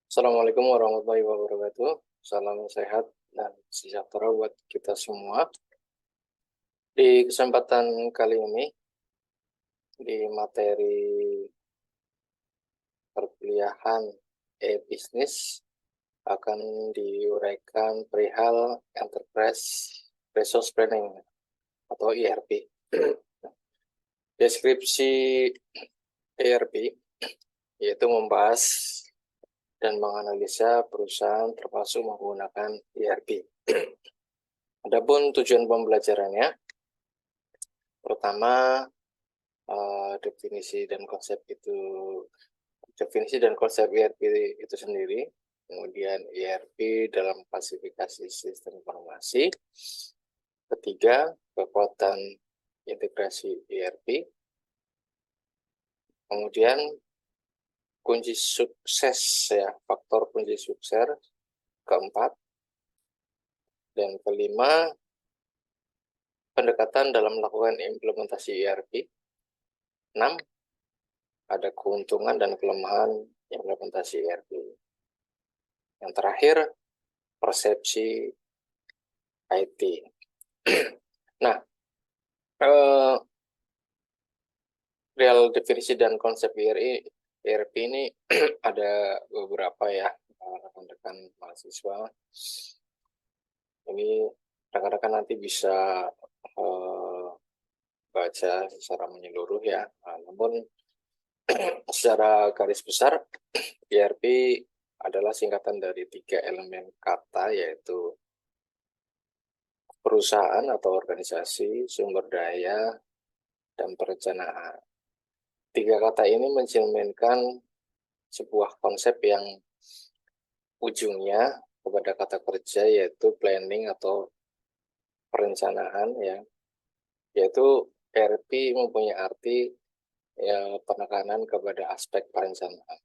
Assalamualaikum warahmatullahi wabarakatuh. Salam sehat dan sejahtera buat kita semua. Di kesempatan kali ini, di materi perkuliahan e-bisnis akan diuraikan perihal Enterprise Resource Planning atau ERP. Deskripsi ERP yaitu membahas dan menganalisa perusahaan termasuk menggunakan ERP. Adapun tujuan pembelajarannya, pertama definisi dan konsep ERP itu sendiri, kemudian ERP dalam klasifikasi sistem informasi, ketiga kekuatan integrasi ERP, kemudian kunci sukses ya, faktor kunci sukses keempat, dan kelima pendekatan dalam melakukan implementasi ERP. 6. Ada keuntungan dan kelemahan implementasi ERP. Yang terakhir, persepsi IT. Nah, real definisi dan konsep ERP ini ada beberapa ya, rekan-rekan mahasiswa. Ini rekan-rekan nanti bisa baca secara menyeluruh ya. Namun secara garis besar, ERP adalah singkatan dari 3 elemen kata, yaitu perusahaan atau organisasi, sumber daya, dan perencanaan. 3 kata ini mencerminkan sebuah konsep yang ujungnya kepada kata kerja, yaitu planning atau perencanaan ya. Yaitu ERP mempunyai arti ya, penekanan kepada aspek perencanaan.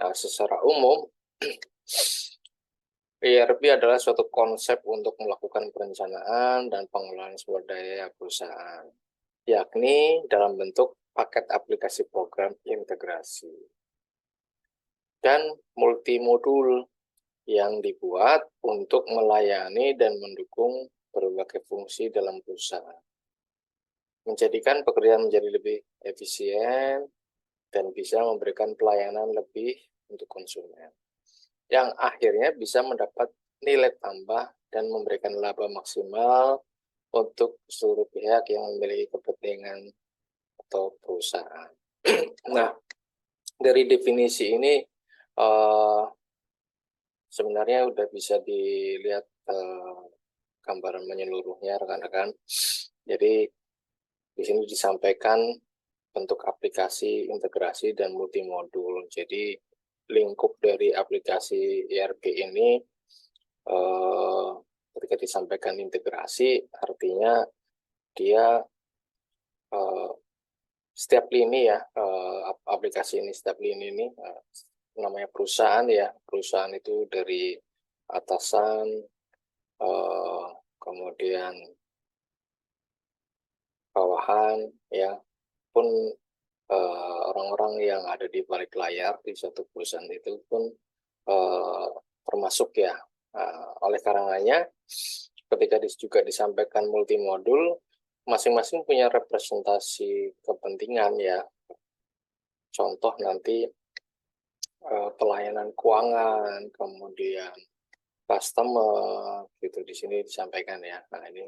Nah, secara umum, ERP adalah suatu konsep untuk melakukan perencanaan dan pengelolaan sumber daya perusahaan, yakni dalam bentuk paket aplikasi program integrasi dan multimodul yang dibuat untuk melayani dan mendukung berbagai fungsi dalam perusahaan, menjadikan pekerjaan menjadi lebih efisien dan bisa memberikan pelayanan lebih untuk konsumen, yang akhirnya bisa mendapat nilai tambah dan memberikan laba maksimal untuk seluruh pihak yang memiliki kepentingan atau perusahaan. Nah, dari definisi ini sebenarnya udah bisa dilihat gambaran menyeluruhnya rekan-rekan. Jadi di sini disampaikan bentuk aplikasi, integrasi, dan multimodul. Jadi lingkup dari aplikasi ERP ini ketika disampaikan integrasi, artinya dia setiap lini ya, aplikasi ini, setiap lini ini namanya perusahaan ya. Perusahaan itu dari atasan, kemudian bawahan ya, pun orang-orang yang ada di balik layar di suatu perusahaan itu pun termasuk ya. Oleh karenanya, ketika juga disampaikan multimodul, masing-masing punya representasi kepentingan ya. Contoh nanti pelayanan keuangan, kemudian customer, gitu di sini disampaikan ya. Nah ini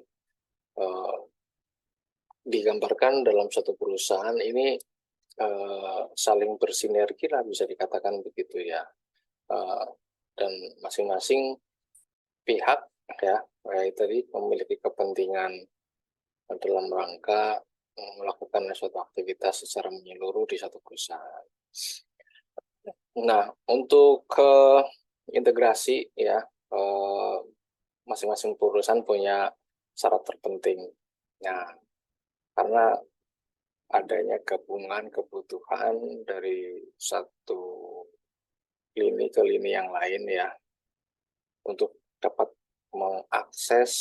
digambarkan dalam satu perusahaan ini saling bersinergi lah, bisa dikatakan begitu ya. Dan masing-masing pihak ya, kayak tadi memiliki kepentingan dalam rangka melakukan suatu aktivitas secara menyeluruh di satu perusahaan. Nah, untuk integrasi ya, masing-masing perusahaan punya syarat terpenting. Nah, karena adanya gabungan kebutuhan dari satu lini ke lini yang lain ya, untuk dapat mengakses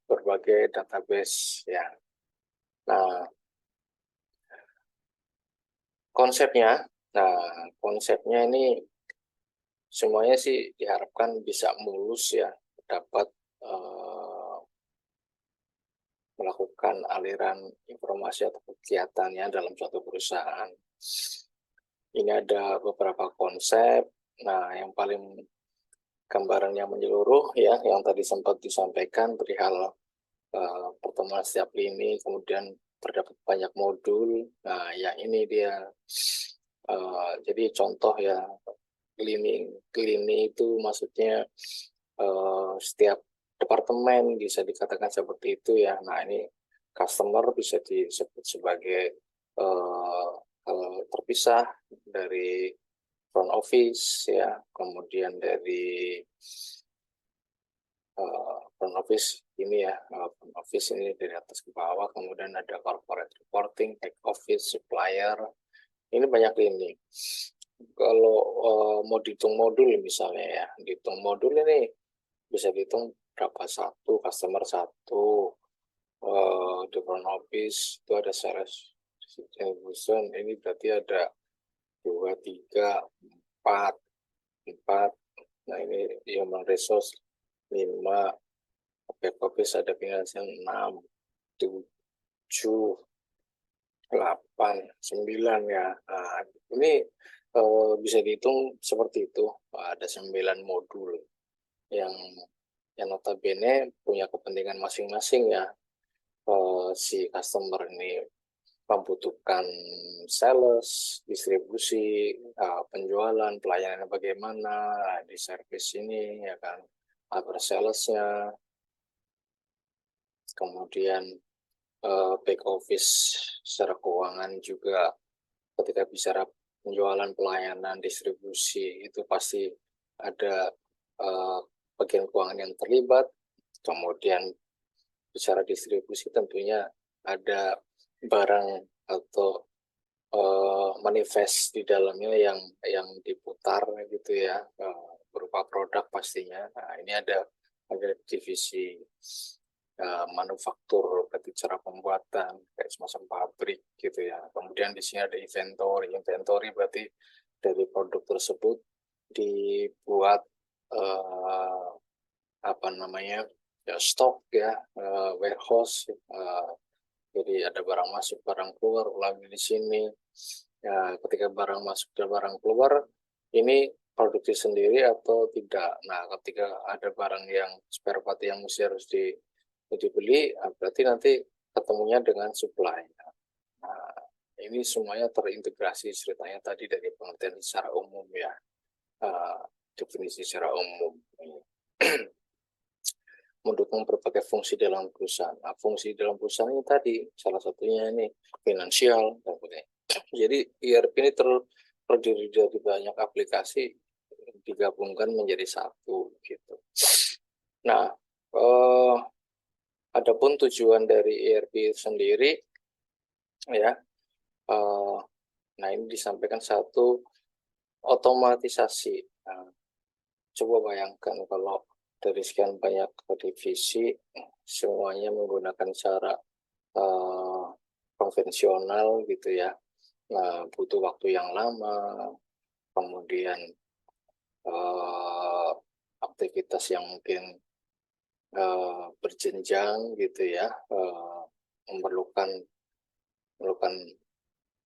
berbagai database ya. Nah, konsepnya ini semuanya sih diharapkan bisa mulus ya, dapat melakukan aliran informasi atau kegiatannya dalam suatu perusahaan. Ini ada beberapa konsep. Nah, yang paling gambaran yang menyeluruh ya, yang tadi sempat disampaikan perihal pertemuan setiap lini, kemudian terdapat banyak modul. Nah, yang ini dia. Jadi contoh ya, lini itu maksudnya setiap departemen bisa dikatakan seperti itu ya. Nah, ini customer bisa disebut sebagai hal terpisah dari front office ya, kemudian dari front office ini ya, front office ini dari atas ke bawah, kemudian ada corporate reporting, back office, supplier, ini banyak ini. Kalau mau dihitung modul misalnya ya, dihitung modul ini bisa dihitung berapa satu, customer satu, di front office itu ada sales distribution, ini berarti ada 2, 3, 4, nah ini human resource 5, back office ada financial 6, 7, 8, 9 ya. Nah, ini bisa dihitung seperti itu. Ada 9 modul yang notabene punya kepentingan masing-masing ya. Si customer ini membutuhkan sales, distribusi, penjualan, pelayanan bagaimana, di service ini ya kan, upper salesnya, kemudian back office secara keuangan juga ketika bicara penjualan, pelayanan, distribusi itu pasti ada bagian keuangan yang terlibat. Kemudian bicara distribusi tentunya ada barang atau manifest di dalamnya yang diputar gitu ya, berupa produk pastinya. Nah, ini ada divisi manufaktur, berarti cara pembuatan kayak semacam pabrik gitu ya. Kemudian di sini ada inventory. Inventory berarti dari produk tersebut dibuat apa namanya ya, stok ya, warehouse. Jadi ada barang masuk, barang keluar, ulangi di sini. Ya, ketika barang masuk dan barang keluar, ini produksi sendiri atau tidak. Nah, ketika ada barang yang spare part yang mesti harus dibeli, berarti nanti ketemunya dengan supply. Nah, ini semuanya terintegrasi ceritanya tadi dari pengertian secara umum ya, definisi secara umum. Mendukung berbagai fungsi dalam perusahaan. Nah, fungsi dalam perusahaan ini tadi salah satunya ini finansial. Jadi ERP ini terdiri dari banyak aplikasi digabungkan menjadi satu gitu. Nah, adapun tujuan dari ERP sendiri ya, nah ini disampaikan satu, otomatisasi. Nah, coba bayangkan kalau dari sekian banyak divisi semuanya menggunakan cara konvensional gitu ya. Nah, butuh waktu yang lama, kemudian aktivitas yang mungkin berjenjang gitu ya, memerlukan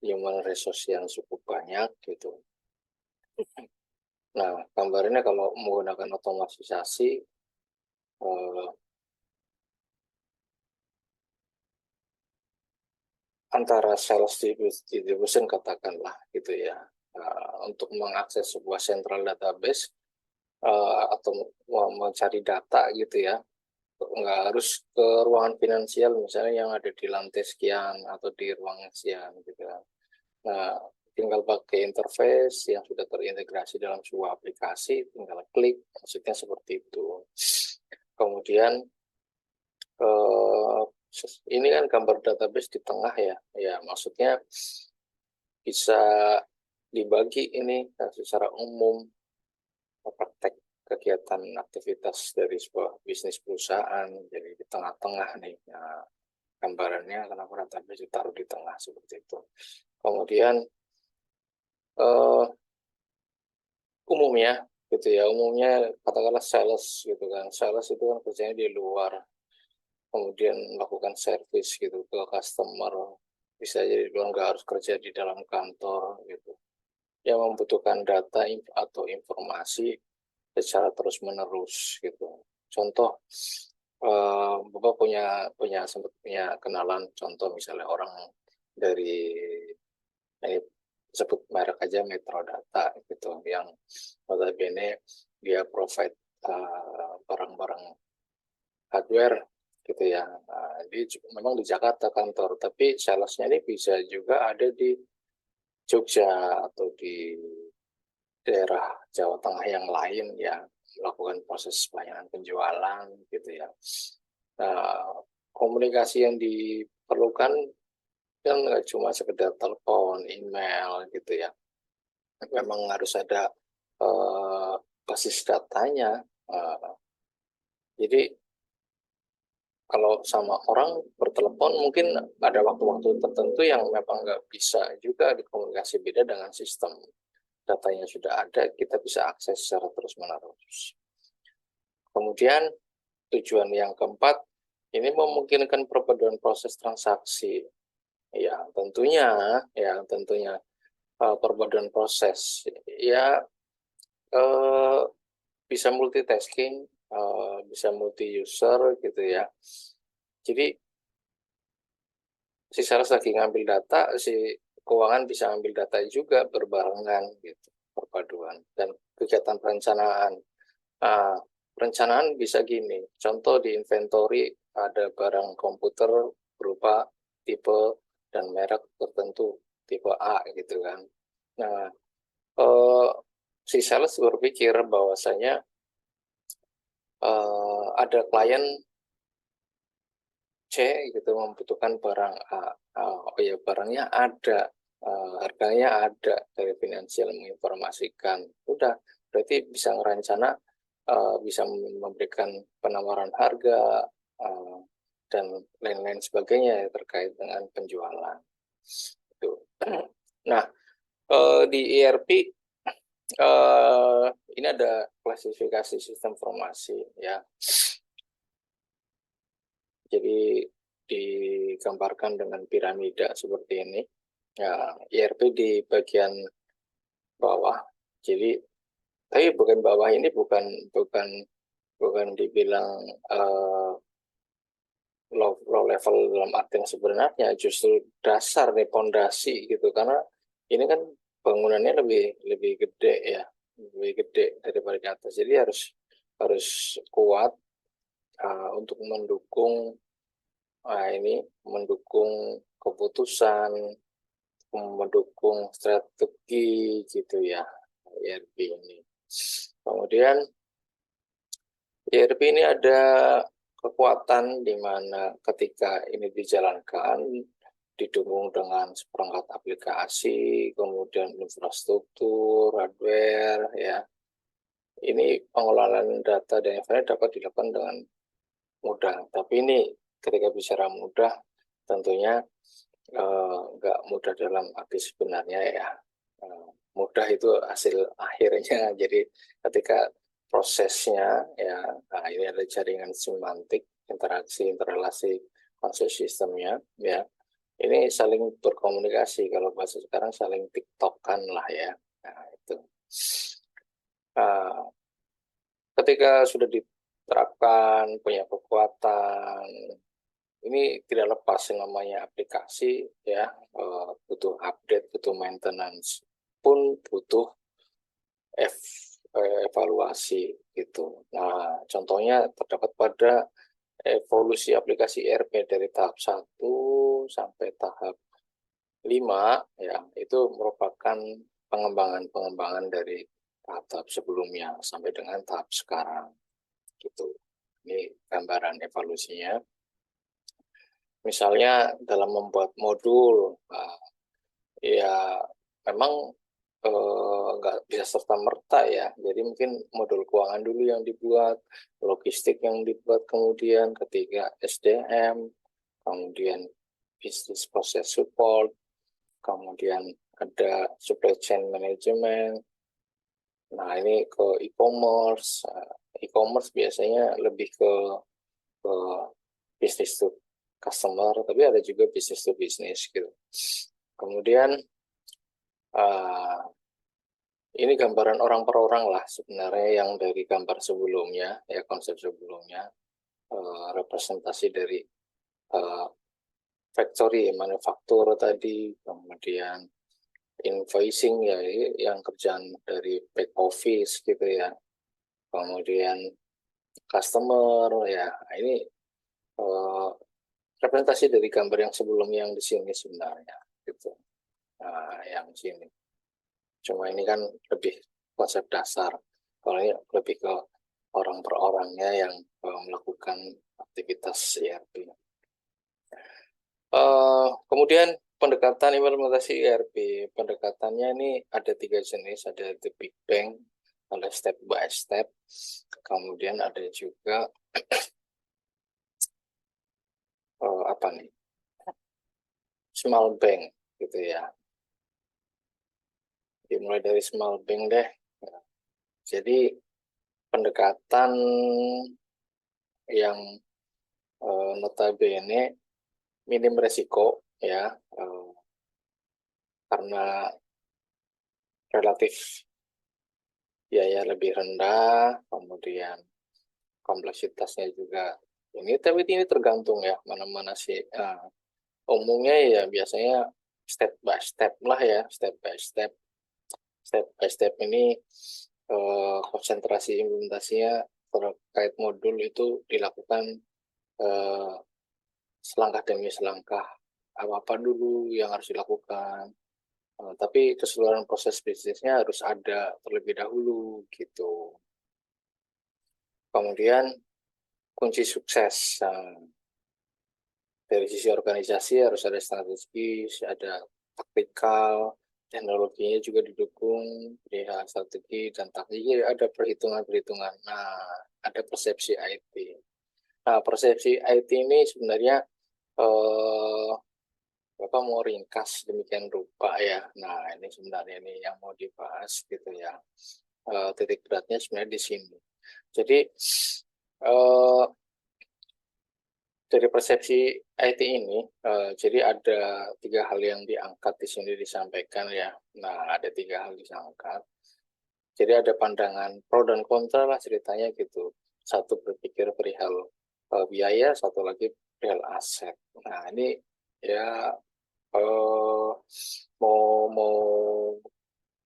human resource yang cukup banyak gitu. Nah, gambarnya kalau menggunakan otomatisasi, antara sales distribution katakanlah gitu ya, untuk mengakses sebuah central database atau mencari data gitu ya, nggak harus ke ruangan finansial misalnya yang ada di lantai sekian atau di ruang sekian gitu ya. Nah, tinggal pakai interface yang sudah terintegrasi dalam sebuah aplikasi, tinggal klik, maksudnya seperti itu. Kemudian ini kan gambar database di tengah ya, ya maksudnya bisa dibagi ini secara umum praktek kegiatan aktivitas dari sebuah bisnis perusahaan, jadi di tengah-tengah nih. Nah, gambarannya kenapa database ditaruh di tengah seperti itu. Kemudian umumnya gitu ya. Umumnya katakanlah sales gitu kan. Sales itu kan kerjanya di luar, kemudian melakukan service gitu ke customer. Bisa jadi luar, nggak harus kerja di dalam kantor gitu. Yang membutuhkan data atau informasi secara terus-menerus gitu. Contoh, Bapak punya sempat punya kenalan, contoh misalnya orang dari, ini sebut merek aja, Metrodata gitu, yang notabene dia provide barang-barang hardware gitu ya. Memang di Jakarta kantor, tapi salesnya ini bisa juga ada di Jogja atau di daerah Jawa Tengah yang lain ya, melakukan proses pelayanan penjualan gitu ya. Nah, komunikasi yang diperlukan kan nggak cuma sekedar telepon, email gitu ya. Memang harus ada basis datanya. Jadi kalau sama orang bertelepon mungkin ada waktu-waktu tertentu yang memang nggak bisa juga dikomunikasi, beda dengan sistem. Datanya sudah ada, kita bisa akses secara terus-menerus. Kemudian tujuan yang keempat, ini memungkinkan perpaduan proses transaksi. Ya tentunya perpaduan proses. Ya eh, bisa multitasking, bisa multi user gitu ya. Jadi si sales lagi ngambil data, si keuangan bisa ngambil data juga berbarengan gitu, perpaduan. Dan kegiatan perencanaan. Nah, perencanaan bisa gini, contoh di inventory ada barang komputer berupa tipe dan merek tertentu, tipe A gitu kan. Nah, eh, si sales berpikir bahwasanya ada klien C gitu membutuhkan barang A. Oh ya, barangnya ada, harganya ada, dari finansial menginformasikan. Udah, berarti bisa ngerencana, bisa memberikan penawaran harga, uh, dan lain-lain sebagainya ya, terkait dengan penjualan. Itu. Nah, di ERP ini ada klasifikasi sistem informasi ya. Jadi digambarkan dengan piramida seperti ini. Ya, IRP di bagian bawah. Jadi, tapi bukan bawah ini bukan bukan bukan dibilang low level dalam arti yang sebenarnya, justru dasar nih, pondasi gitu. Karena ini kan bangunannya lebih lebih gede ya, lebih gede daripada di atas. Jadi harus harus kuat untuk mendukung ini, mendukung keputusan, mendukung strategi gitu ya, ERP ini. Kemudian ERP ini ada kekuatan di mana ketika ini dijalankan, didukung dengan seperangkat aplikasi, kemudian infrastruktur, hardware, ya. Ini pengelolaan data dan informasi dapat dilakukan dengan mudah. Tapi ini ketika bicara mudah, tentunya nggak mudah dalam arti sebenarnya ya. Mudah itu hasil akhirnya. Jadi ketika prosesnya ya, nah ini ada jaringan semantik, interaksi, interrelasi konsep sistemnya ya. Ini saling berkomunikasi, kalau bahasa sekarang saling tiktokan lah ya. Nah, itu. Nah, ketika sudah diterapkan, punya kekuatan, ini tidak lepas yang namanya aplikasi ya, butuh update, butuh maintenance, pun butuh evaluasi gitu. Nah, contohnya terdapat pada evolusi aplikasi ERP dari tahap 1 sampai tahap 5 ya, itu merupakan pengembangan-pengembangan dari tahap-tahap sebelumnya sampai dengan tahap sekarang gitu. Ini gambaran evolusinya. Misalnya dalam membuat modul, ya memang nggak bisa serta-merta ya. Jadi mungkin modul keuangan dulu yang dibuat, logistik yang dibuat, kemudian ketiga SDM, kemudian business process support, kemudian ada supply chain management, Nah, ini ke e-commerce. E-commerce biasanya lebih ke business to customer, tapi ada juga business to business gitu. Kemudian ini gambaran orang per orang lah sebenarnya yang dari gambar sebelumnya, ya konsep sebelumnya, representasi dari factory, manufaktur tadi, kemudian invoicing ya yang kerjaan dari back office gitu ya, kemudian customer ya, ini uh, representasi dari gambar yang sebelumnya yang di sini sebenarnya gitu. Nah, yang sini cuma ini kan lebih konsep dasar, kalau ini lebih ke orang per orangnya yang melakukan aktivitas ERP. Kemudian pendekatan implementasi ERP, pendekatannya ini ada 3 jenis, ada the big bang, ada step by step, kemudian ada juga apa nih, small bang gitu ya. Dimulai dari small bang deh. Jadi pendekatan yang notabene minim resiko ya, karena relatif biaya lebih rendah, kemudian kompleksitasnya juga ini, tapi ini tergantung ya mana-mana sih. Umumnya ya biasanya step by step lah ya, step by step. Step by step ini konsentrasi implementasinya terkait modul itu dilakukan selangkah demi selangkah. Apa-apa dulu yang harus dilakukan. Tapi keseluruhan proses bisnisnya harus ada terlebih dahulu gitu. Kemudian kunci sukses. Dari sisi organisasi harus ada strategi, ada taktikal, teknologinya juga didukung, ya strategi dan taktik, ada perhitungan-perhitungan. Nah, ada persepsi IT. Nah, persepsi IT ini sebenarnya Bapak mau ringkas demikian rupa ya. Nah, ini sebenarnya ini yang mau dibahas gitu ya. Titik beratnya sebenarnya di sini. Jadi dari persepsi IT ini, jadi ada 3 hal yang diangkat di sini disampaikan ya. Nah, ada 3 hal diangkat. Jadi ada pandangan pro dan kontra lah ceritanya gitu. Satu berpikir perihal biaya, satu lagi perihal aset. Nah, ini ya mau mau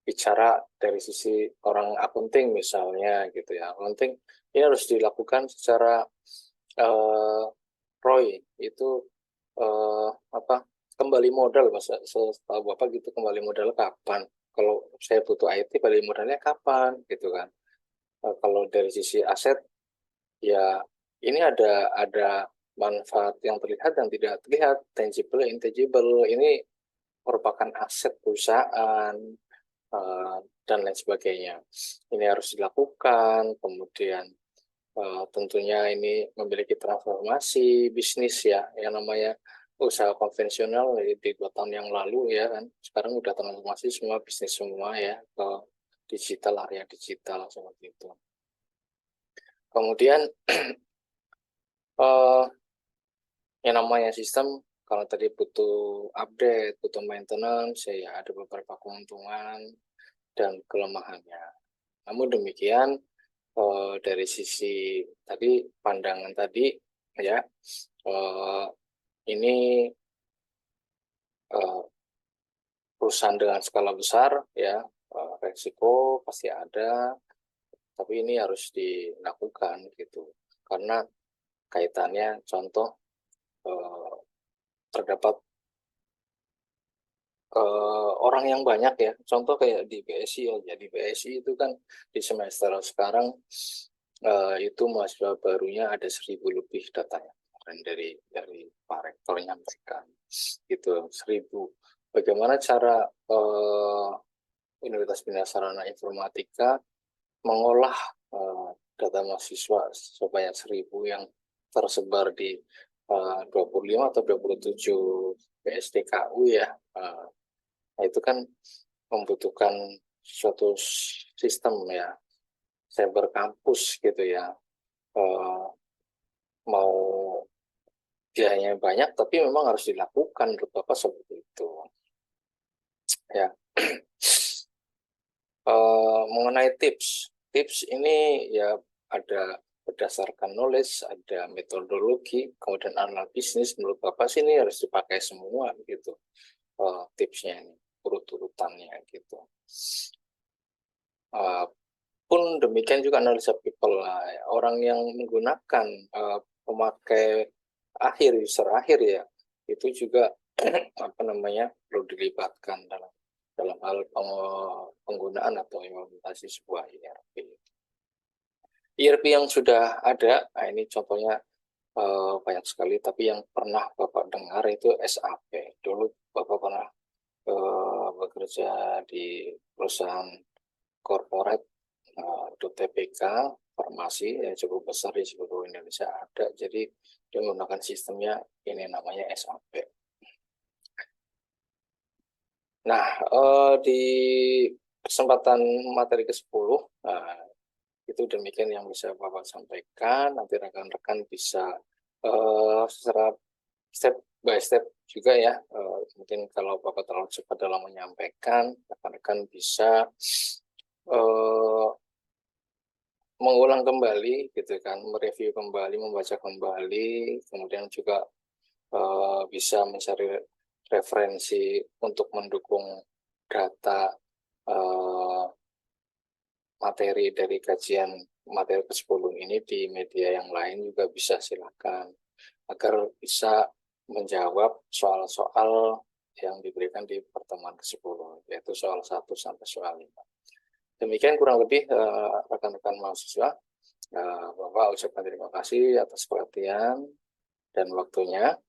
bicara dari sisi orang akunting misalnya gitu ya. Akunting ini harus dilakukan secara ROI itu apa, kembali modal, masa setahu Bapak gitu, kembali modal kapan? Kalau saya butuh IT, kembali modalnya kapan gitu kan? Kalau dari sisi aset ya ini ada manfaat yang terlihat dan tidak terlihat, tangible, intangible. Ini merupakan aset perusahaan dan lain sebagainya. Ini harus dilakukan, kemudian tentunya ini memiliki transformasi bisnis ya, yang namanya usaha konvensional di 2 tahun yang lalu ya kan, sekarang udah transformasi semua bisnis semua ya ke digital, area digital seperti itu. Kemudian yang namanya sistem, kalau tadi butuh update, butuh maintenance, ya ada beberapa keuntungan dan kelemahannya. Namun demikian, dari sisi tadi pandangan tadi ya, ini perusahaan dengan skala besar ya, resiko pasti ada, tapi ini harus dilakukan gitu karena kaitannya contoh terdapat orang yang banyak ya, contoh kayak di BSI aja, di BSI itu kan di semester sekarang itu mahasiswa barunya ada 1.000 lebih datanya dari Pak Rektor nyampaikan gitu, 1.000. Bagaimana cara Universitas Bina Sarana Informatika mengolah data mahasiswa sebanyak 1.000 yang tersebar di 25 atau 27 PSDKU ya. Nah, itu kan membutuhkan suatu sistem ya, cyber kampus gitu ya, mau biayanya banyak tapi memang harus dilakukan menurut Bapak seperti itu ya. Mengenai tips ini ya ada berdasarkan knowledge, ada metodologi, kemudian analis bisnis. Menurut Bapak sih ini harus dipakai semua gitu, tipsnya ini, urut-urutannya gitu. Pun demikian juga analisa people, orang yang menggunakan pemakai akhir, user akhir ya, itu juga apa namanya perlu dilibatkan dalam hal penggunaan atau implementasi sebuah ERP. ERP yang sudah ada, nah ini contohnya banyak sekali, tapi yang pernah Bapak dengar itu SAP. Dulu Bapak pernah bekerja di perusahaan corporate TPK farmasi yang cukup besar di seluruh Indonesia ada, jadi dia menggunakan sistemnya ini namanya SAP. Nah, di kesempatan materi ke-10 itu demikian yang bisa Bapak sampaikan. Nanti rekan-rekan bisa secara step by step juga ya, mungkin kalau Bapak terlalu cepat dalam menyampaikan, rekan-rekan bisa mengulang kembali gitu kan, mereview kembali, membaca kembali, kemudian juga bisa mencari referensi untuk mendukung data materi dari kajian materi ke-10 ini di media yang lain juga bisa, silakan, agar bisa menjawab soal-soal yang diberikan di pertemuan ke-10, yaitu soal 1 sampai soal 5. Demikian kurang lebih rekan-rekan mahasiswa. Bapak ucapkan terima kasih atas perhatian dan waktunya.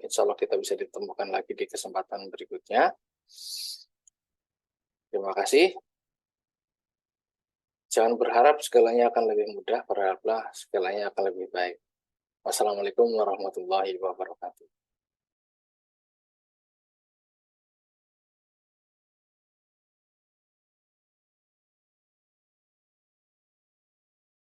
Insya Allah kita bisa ditemukan lagi di kesempatan berikutnya. Terima kasih. Jangan berharap segalanya akan lebih mudah, berharaplah segalanya akan lebih baik. Wassalamualaikum warahmatullahi wabarakatuh.